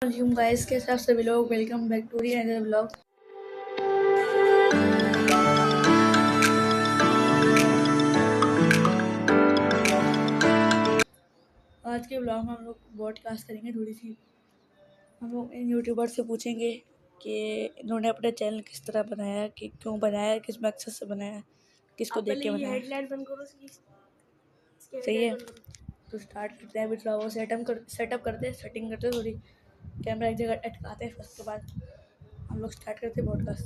वालेकुम गाइस, कैसे आप सभी लोग। Welcome back to the another vlog. आज के व्लॉग में हम लोग पॉडकास्ट करेंगे थोड़ी सी। हम लोग इन यूट्यूबर से पूछेंगे कि इन्होंने अपना चैनल किस तरह बनाया, कि क्यों बनाया, किस मकसद से बनाया, किसको देख के बनाया। हेडलाइट बंद करो इसकी सही है, तो स्टार्ट करते हैं। अभी थोड़ा वो सेटअप करते हैं, सेटिंग करते हैं, थोड़ी कैमरा एक जगह अटकाते हैं, फिर उसके बाद हम लोग स्टार्ट करते हैं पॉडकास्ट।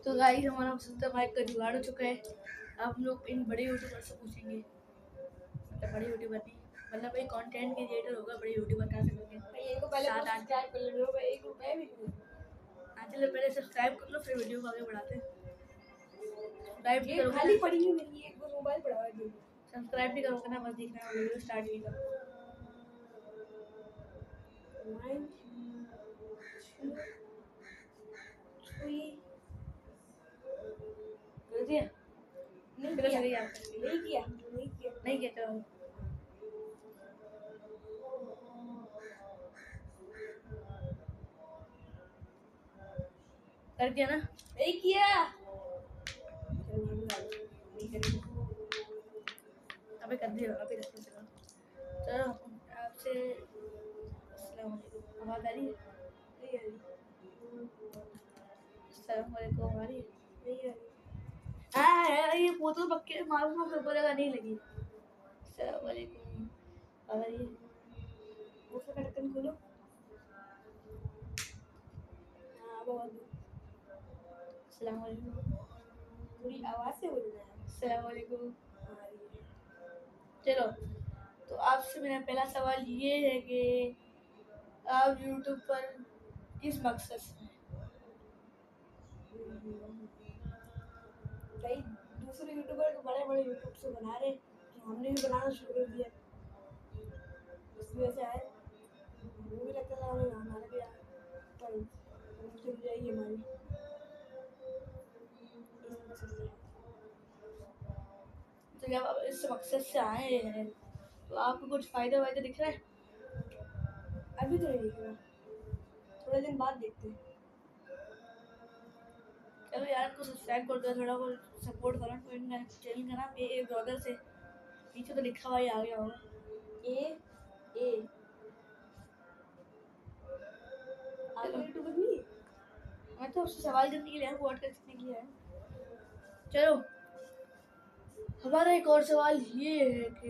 तो गाइस, हमारा पसंदीदा माइक का जुगाड़ हो चुका है। अब हम लोग इन बड़े यूट्यूबर से पूछेंगे, मतलब बड़े यूट्यूबर नहीं, मतलब एक कंटेंट क्रिएटर होगा, बड़े यूट्यूबर कहाँ से मिलेंगे। इनको पहले सब्सक्राइब कर लो भाई, 1 रुपया भी नहीं। हाँ चलो, पहले सब्सक्राइब कर लो, फिर वीडियो को आगे बढ़ाते हैं। सब्सक्राइब भी ये करोगे खाली ना, पड़ी है मेरी, एक बार मोबाइल पड़ा है दे दो। सब्सक्राइब भी करोगे ना, बस देखना है वीडियो स्टार्ट नहीं करो। 9 2 3 कर दिया? नहीं चलो किया, सही है, नहीं किया चलो। कर दिया ना? नहीं किया। अबे कर दिया, अबे कर दिया। चलो आपसे अस्सलाम वालेकुम, आवाज़ आ रही है? नहीं आ रही, अस्सलाम वालेकुम, आ रही है? नहीं आ रही। हाँ यार, ये बोतल पक्के मारूंगा फिर बोलेगा नहीं लगी। अस्सलाम वालेकुम, आ रही है? दूसरा का ढक्कन खोलो। हाँ बहुत अस्सलाम वालेकुम, थोड़ी आवाज से बोलना है। अस्सलाम वालेकुम। आ रही है। चलो, तो आपसे मेरा पहला सवाल ये है कि आप यूट्यूब पर किस मकसद से हैं? कई दूसरे यूट्यूबर तो बड़े बड़े यूट्यूब से बना रहे, तो हमने भी बनाना शुरू कर दिया। इस वजह से आए, हमें भी लगता था हमें हमारा भी पर चल जाएगी हमारी। तो जब आप इस मकसद से आए हैं तो आपको कुछ फ़ायदा वायदा दिख रहा है? अभी तो नहीं दिख रहा, थोड़े दिन बाद देखते हैं। चलो यार, को सब्सक्राइब कर दो, थोड़ा वो सपोर्ट करो। तो इनका चैनल का नाम ए ब्लॉगर से पीछे तो लिखा हुआ ही आ गया होगा। ए ए चलो, आपका यूट्यूबर नहीं है? मैं तो आपसे सवाल करने के लिए आया, पॉडकास्ट करने के लिए आया। चलो, हमारा एक और सवाल ये है कि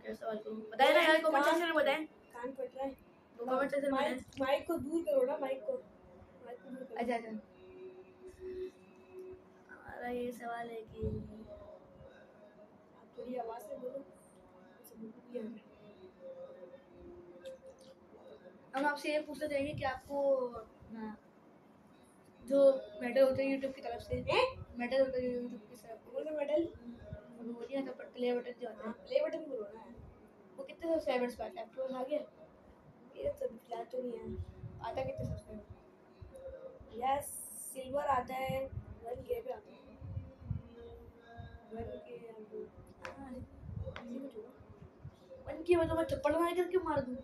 क्या सवाल करूं, बताएं ना यार, कमेंट सेक्शन में बताएं। कान फट रहा है, तो कमेंट सेक्शन में बताएं। माइक को दूर करो ना, माइक को दूर करो। अच्छा, हमारा ये सवाल है कि आप थोड़ी आवाज से बोलो, हम आपसे ये पूछना चाहेंगे कि आपको जो मेडल होते हैं यूट्यूब की तरफ से, मेडल होता है यूट्यूब की तरफ से, कौन सा मेडल? वो नहीं आता, पर प्ले बटन जो आता है, प्ले बटन बोलो ना। वो कितने सब्सक्राइबर्स पे आता है? आपके पास आ गया? मेरे तो फिलहाल तो नहीं है। आता कितने सब्सक्राइबर? यस, सिल्वर आता है, 1K पे आता है, 1K मन की मतलब मैं चप्पड़ मार करके मार दूं?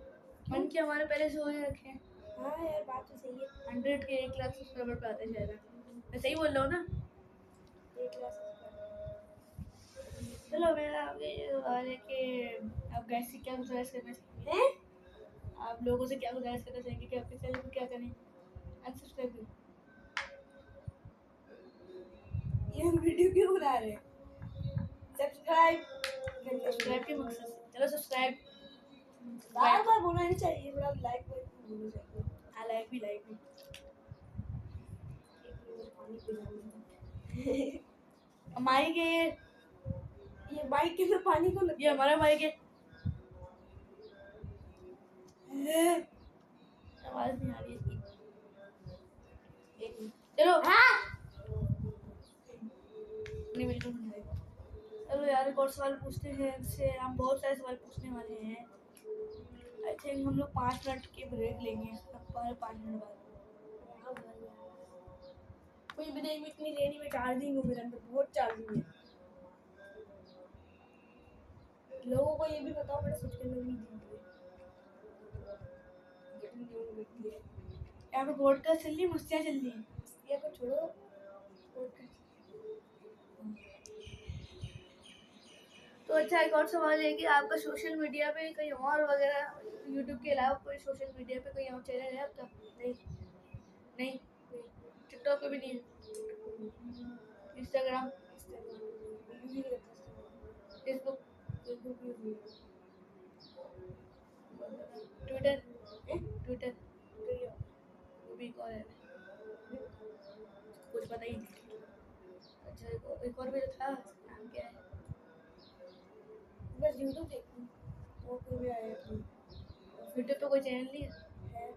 मन की हमारे पहले से हो रखे हैं। हाँ यार, बात तो सही है। 100 के 1 लाख सब्सक्राइबर पे आते हैं शायद। मैं सही बोल रहा हूँ ना? 1 लाख सब्सक्राइबर। चलो, मेरा आगे ये सवाल है कि आप गैस से क्या गुजारिश करना चाहेंगे? हैं? आप लोगों से क्या गुजारिश करना चाहेंगे कि आपके चैनल को क्या करें? अनसब्सक्राइब करें? ये हम वीडियो क्यों बना रहे हैं? सब्सक्राइब के मकसद से। चलो सब्सक्राइब बार बार बोलना नहीं चाहिए, थोड़ा लाइक बोलना चाहिए। हाँ, लाइक भी पानी पी जाना। माइक है ये बाइक के अंदर पानी को लग ये हमारा माइक है। आवाज नहीं आ रही है इसकी। चलो नहीं, बिल्कुल नहीं आ रही। चलो यार, एक और सवाल पूछते हैं इनसे। हम बहुत सारे सवाल पूछने वाले हैं। आई थिंक हम लोग 5 मिनट की ब्रेक लेंगे, 5 मिनट बाद। कोई भी नहीं, इतनी लेनी में चार्जिंग हो मेरे अंदर, बहुत चार्जिंग है। लोगों को ये भी बताओ मैंने स्विच करने नहीं दी है। यहाँ पे पॉडकास्ट चल रही है, मस्तियाँ चल रही हैं। ये को छोड़ो podcast। तो अच्छा, एक और सवाल है कि आपका सोशल मीडिया पे कहीं और वगैरह, यूट्यूब के अलावा कोई सोशल मीडिया पे कोई और चैनल है आपका? नहीं नहीं। टिकटॉक पे भी नहीं है? Instagram, Facebook, Twitter? ट्विटर वो भी एक और है, कुछ पता ही नहीं। अच्छा, एक और भी तो था, नाम क्या है? बस यूट्यूब देखती हूँ और कोई भी आया तो यूट्यूब पे कोई चैनल नहीं है? है।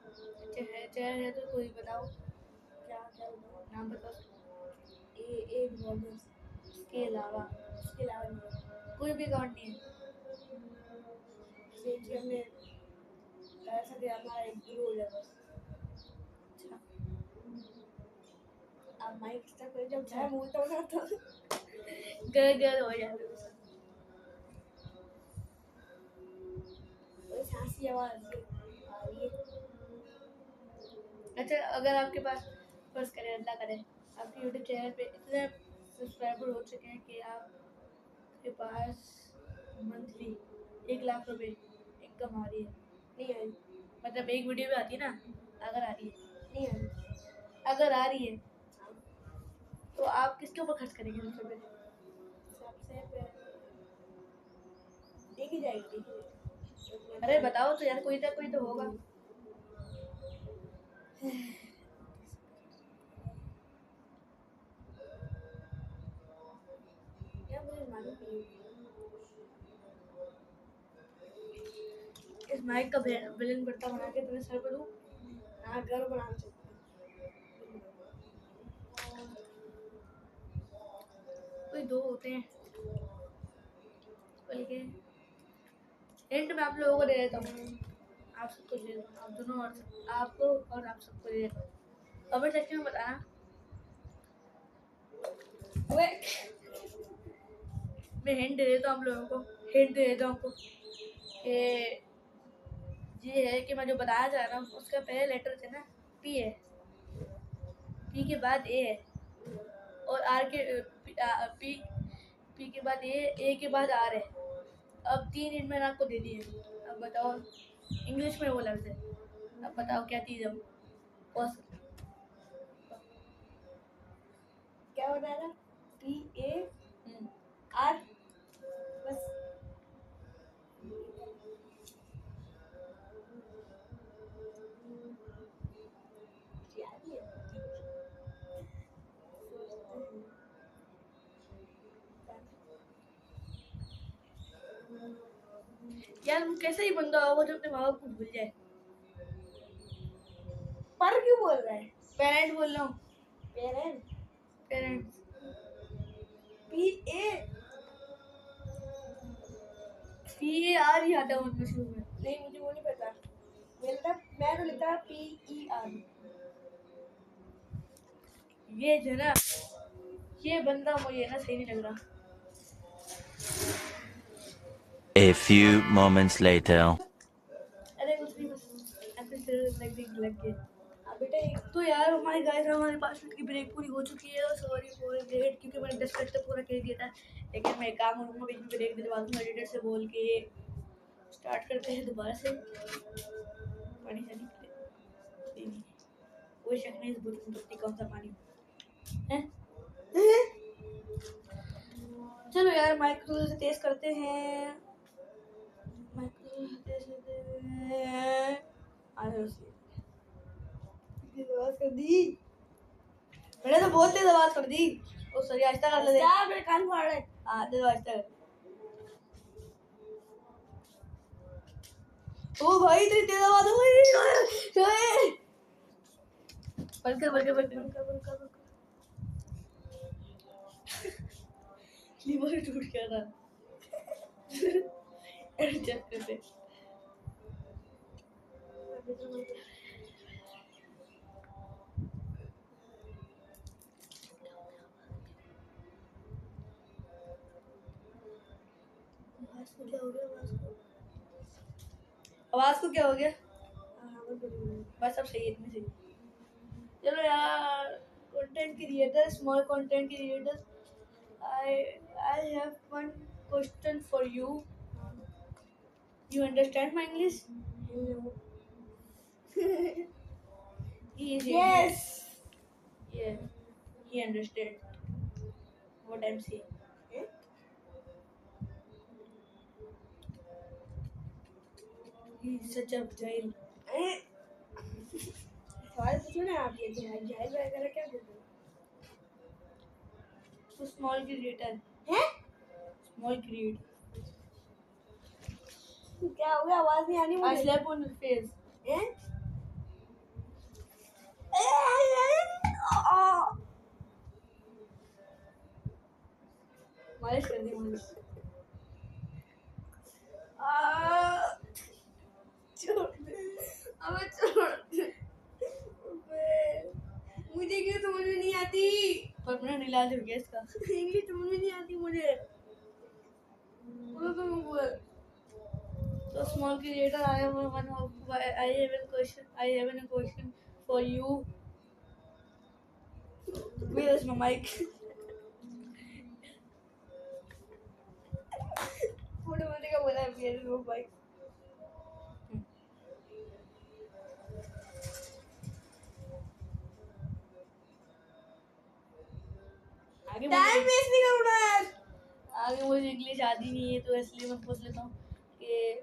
अच्छा है, चैनल है तो कोई बताओ, क्या क्या बताऊँ? नाम बताओ। ए ब्लॉगर्स, इसके अलावा इसके अलावा नहीं कोई भी अकाउंट नहीं है? जैसे कि हमने ऐसा दिया हमारा एक गुरु हो जाए बस। अच्छा, अब माइक स्टक हो जब चाहे बोलता हूँ ना तो गर हो जाता है। कोई सांसी आवाज आ रही है। अच्छा, अगर आपके पास, फर्ज करें अल्लाह करे, आपके यूट्यूब चैनल पे इतने सब्सक्राइबर हो चुके हैं कि आपके पास मंथली 1 लाख रुपए इनकम आ रही है, नहीं आई, मतलब एक वीडियो में आती है ना, अगर आ रही है, नहीं आई। अगर आ रही है तो आप किसके ऊपर खर्च करेंगे सबसे पहले? सबसे पहले देखी जाएगी, देखी जाएगी। अरे बताओ तो यार, कोई तो होगा। यार मुझे मालूम नहीं है। इस माइक का बिलियन बढ़ता बना के तुम्हें सर पर दूं? हाँ घर बनाना चाहती कोई दो होते हैं, बल्कि हिंट मैं आप लोगों को दे देता हूँ, आप सबको दे दूँ, आप दोनों और आपको और आप सबको दे देता हूँ। कमेंट सेक्शन में बताना। वे मैं हिंट दे देता हूँ आप लोगों को, हिंट दे देता हूँ आपको कि ये है कि मैं जो बताया जा रहा हूँ उसका पहले लेटर है ना, पी है, पी के बाद ए है, और आर के पी पी के बाद ए के बाद आर है। अब 3 हिंट मैंने आपको दे दिए, अब बताओ, इंग्लिश में वो लफ्ज है, अब बताओ क्या चीज़ है वो? बस क्या बताया था? PAR बस। याद ही है। यार, वो कैसा ही बंदा होगा जो अपने माँ बाप को भूल जाए? पर क्यों बोल रहा है? पेरेंट बोल रहा हूँ, पेरेंट पेरेंट्स। PA PAR ही आता है उनमें शुरू में। नहीं, मुझे वो नहीं पता। मैं तो लिखता PER। ये जो ना, ये बंदा मुझे ना सही नहीं लग रहा। A few moments later. अरे कुछ नहीं, बस ऐसे सिर लग गए। अब बेटा एक तो यार हमारी गाइस, हमारे 5 मिनट की ब्रेक पूरी हो चुकी है, और सॉरी फॉर लेट, क्योंकि मैंने 10 मिनट तक पूरा कह दिया था, लेकिन मैं एक काम करूँगा, बीच में ब्रेक दिलवा दूँगा, एडिटर से बोल के स्टार्ट करते हैं दोबारा से। पानी शानी नहीं, कोई शक नहीं, इस बोतल में पत्ती कौन सा पानी है? चलो यार, माइक को थोड़ा सा तेज करते हैं, माइक को थोड़ा सा तेज करते हैं। आवाज कर दी। मैंने तो बहुत तेज आवाज कर दी। ओ सॉरी, आहिस्ता कर ले। यार मेरे कान फाड़ रहे। हाँ, तेज आहिस्ता कर। ओ भाई, तेरी तेज आवाज हो गई। बंद कर। लीवर टूट गया था। एडजस्ट करते। क्या हो गया आवाज को? आवाज को क्या हो गया? हाँ बोलिए। बस अब सही है, इतनी सही। चलो यार, content creator, small content creator, I have one question for you. You understand my English? No. He is Yes. Yeah, he understand what I'm saying. Eh? He is such a child. Eh? सवाल पूछो ना आप, ये जाहिल वगैरह क्या बोल रहे So small creator, हो? हैं? small creator. क्या हो गया? आवाज नहीं आनी I मुझे। slap on his face. हैं? मालिश कर दी, मालिश। छोड़ दे, अबे छोड़ दे। मुझे क्यों समझ में नहीं आती? परमानेंट इलाज हो गया इसका। इंग्लिश समझ में नहीं आती मुझे। बोलो तुम बोल। So small creator, I have a question for you. Where is my mic? Photo बोलने का बोला है मेरे वो भाई। आगे टाइम मुझे वेस्ट नहीं करूँ ना यार। मुझे इंग्लिश आती नहीं है, तो इसलिए मैं पूछ लेता हूँ कि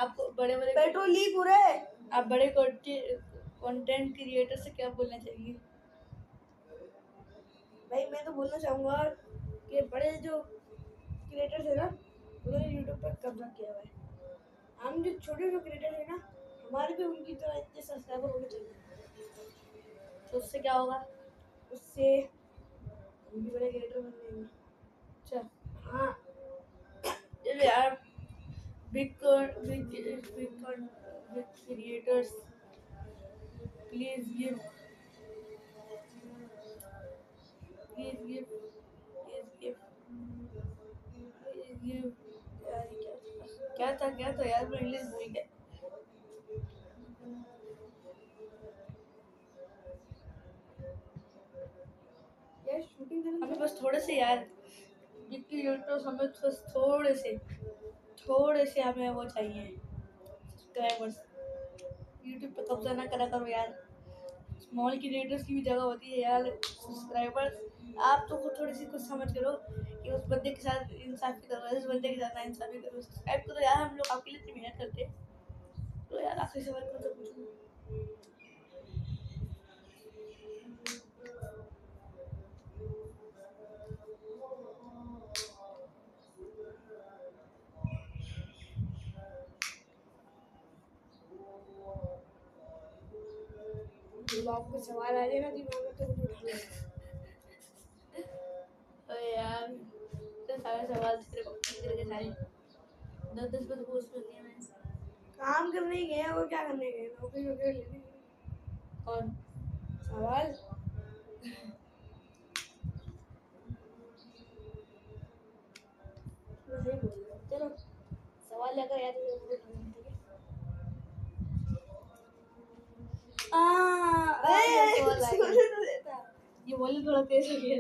आप बड़े बड़े पेट्रोल लीक हो रहा है। आप बड़े कंटेंट क्रिएटर से क्या बोलना चाहिए? भाई मैं तो बोलना चाहूँगा कि बड़े जो क्रिएटर्स है ना, उन्होंने यूट्यूब पर कब्जा किया हुआ है। हम जो छोटे जो क्रिएटर है ना, हमारे भी उनकी तरह इतने सब्सक्राइबर होने चाहिए। तो उससे क्या होगा? उससे हम भी बड़े क्रिएटर बन जाएंगे। अच्छा, हाँ। चलो यार, big creators, please give क्या था यार, मैं इंग्लिश भूल गया। यार शूटिंग हमें बस थोड़े से यार, बिग क्रिएटर्स, हमें बस थोड़े से हमें वो चाहिए, सब्सक्राइबर्स। यूट्यूब पे कब्जा ना करा करो यार, स्मॉल क्रिएटर्स की भी जगह होती है यार, सब्सक्राइबर्स। आप तो खुद थोड़ी सी कुछ समझ करो कि उस बंदे के साथ इंसाफी करो, इस बंदे के साथ ना इंसाफी करो। सब्सक्राइब करो यार, हम लोग आपके लिए इतनी मेहनत करते हैं। तो यार आखिरी सवाल कौन सा पूछूं? जब आपको सवाल आ जाए ना दिमाग में तो मुझे उठा लेना। अरे यार, इतने सारे सवाल तेरे को तेरे सारे 10 बार पूछ लिए मैंने। काम करने ही गए हैं और क्या करने गए हैं? नौकरी वगैरह लेने गए हैं। कौन? सवाल मैं सही बोल रहा हूँ। चलो सवाल लेकर यार ठीक है। सवाल आ गया। सोचने तो देता। ये बोले थोड़ा तेज हो गया।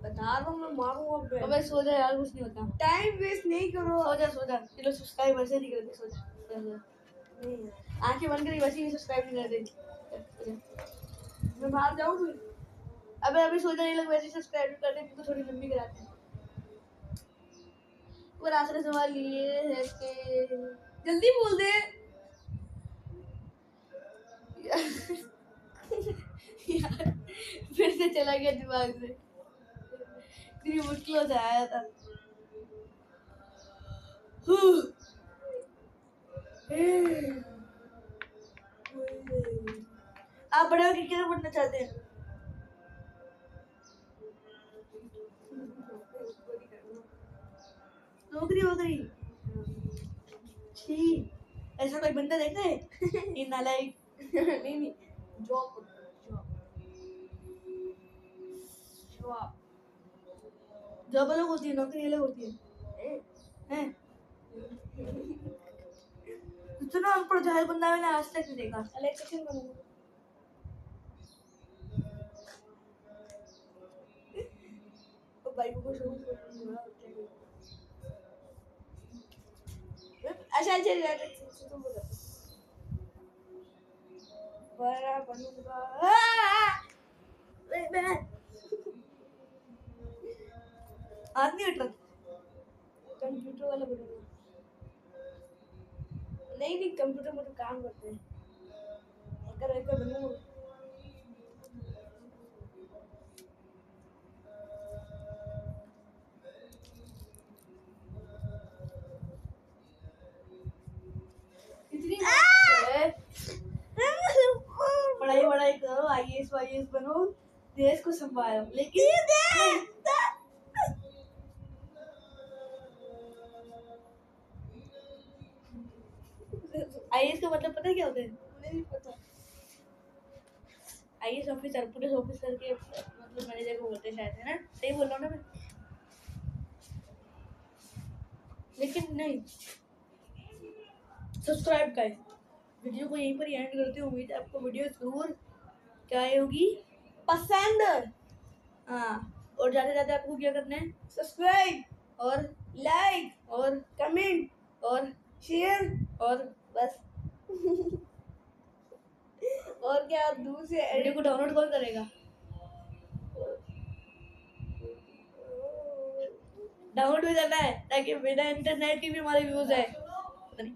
बता रहा हूँ मैं मारूंगा अब। अबे सो जा यार, कुछ नहीं होता। टाइम वेस्ट नहीं करो। सो जा। चलो सब्सक्राइब वैसे नहीं करते, सो जा। नहीं यार, आंखें बंद करी वैसे ही सब्सक्राइब नहीं करते। मैं बाहर जाऊँ फिर। अबे अभी सो जा, ये लोग वैसे सब्सक्राइब नहीं करते, तो थोड़ी लंबी कराते हैं। और आखिरी सवाल ये है कि जल्दी बोल दे। यार फिर से चला गया दिमाग से, इतनी मुश्किलों से आया था। आप बड़े होकर क्या बनना चाहते हैं? नौकरी वोकरी? छी, ऐसा कोई बंदा देखा है? ये नालायक। नहीं जॉब जॉब जॉब अलग होती है, नौकरी अलग होती है। हैं? इतना अनपढ़ जाहिल बंदा मैंने आज तक नहीं देखा। इलेक्ट्रिशियन बनूंगा। तो बाइक को शुरू करूंगा। अच्छा तुम बोलो। बड़ा बनूंगा। मैं आदमी हट कंप्यूटर वाला बनूंगा। नहीं कंप्यूटर में तो काम करते हैं। अगर एक बनूंगा इतनी पढ़ाई करो, IAS बनो, देश को संभालो। लेकिन IAS का मतलब पता है क्या होता है? मुझे नहीं पता। IAS ऑफिसर, पुलिस ऑफिसर के मतलब मैनेजर को बोलते हैं शायद, है ना? सही बोल रहा हूँ ना मैं? लेकिन नहीं। सब्सक्राइब गाइस, वीडियो को यहीं पर एंड करते हैं। उम्मीद है आपको वीडियो जरूर क्या होगी पसंद। हाँ, और जाते जाते आपको क्या करना है? सब्सक्राइब और लाइक और कमेंट और शेयर और बस। और क्या दूर से वीडियो को डाउनलोड कौन करेगा? डाउनलोड भी करना है ताकि बिना इंटरनेट की भी हमारे व्यूज है। पता नहीं।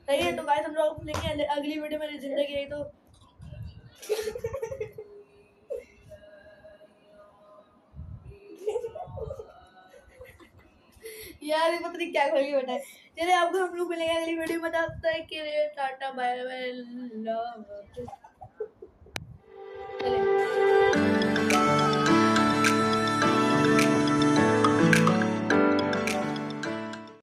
सही है, तो गाइस हम लोग मिलेंगे अगली वीडियो में। जिंदगी है तो यार ये पता नहीं क्या खोल के बैठा है। चलिए आपको हम लोग मिलेंगे अगली वीडियो में। तब तक के लिए टाटा बाय बाय, लव।